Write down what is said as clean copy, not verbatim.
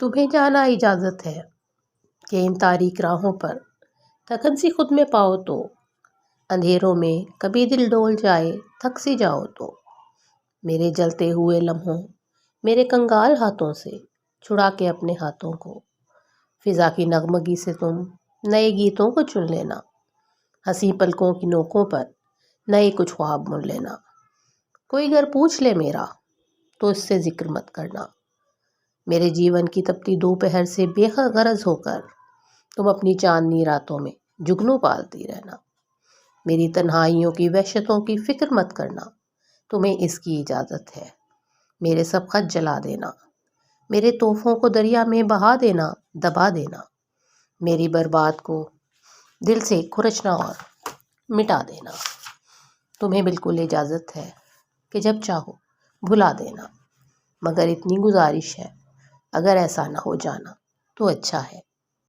تمہیں جانا اجازت ہے کہ ان تاریک راہوں پر تھکن سی خود میں پاؤ تو، اندھیروں میں کبھی دل ڈول جائے تھک سی جاؤ تو، میرے جلتے ہوئے لمحوں میرے کنگال ہاتھوں سے چھڑا کے اپنے ہاتھوں کو، فضا کی نغمگی سے تم نئے گیتوں کو چن لینا، ہنسی پلکوں کی نوکوں پر نئے کچھ خواب بن لینا، کوئی گر پوچھ لے میرا تو اس سے ذکر مت کرنا، میرے جیون کی تپتی دوپہر سے بے غرض ہو کر تم اپنی چاندنی راتوں میں جگنو پالتی رہنا، میری تنہائیوں کی وحشتوں کی فکر مت کرنا، تمہیں اس کی اجازت ہے، میرے سب خط جلا دینا، میرے تحفوں کو دریا میں بہا دینا، دبا دینا، میری برباد کو دل سے کھرچنا اور مٹا دینا، تمہیں بالکل اجازت ہے کہ جب چاہو بھلا دینا، مگر اتنی گزارش ہے اگر ایسا نہ ہو جانا تو اچھا ہے۔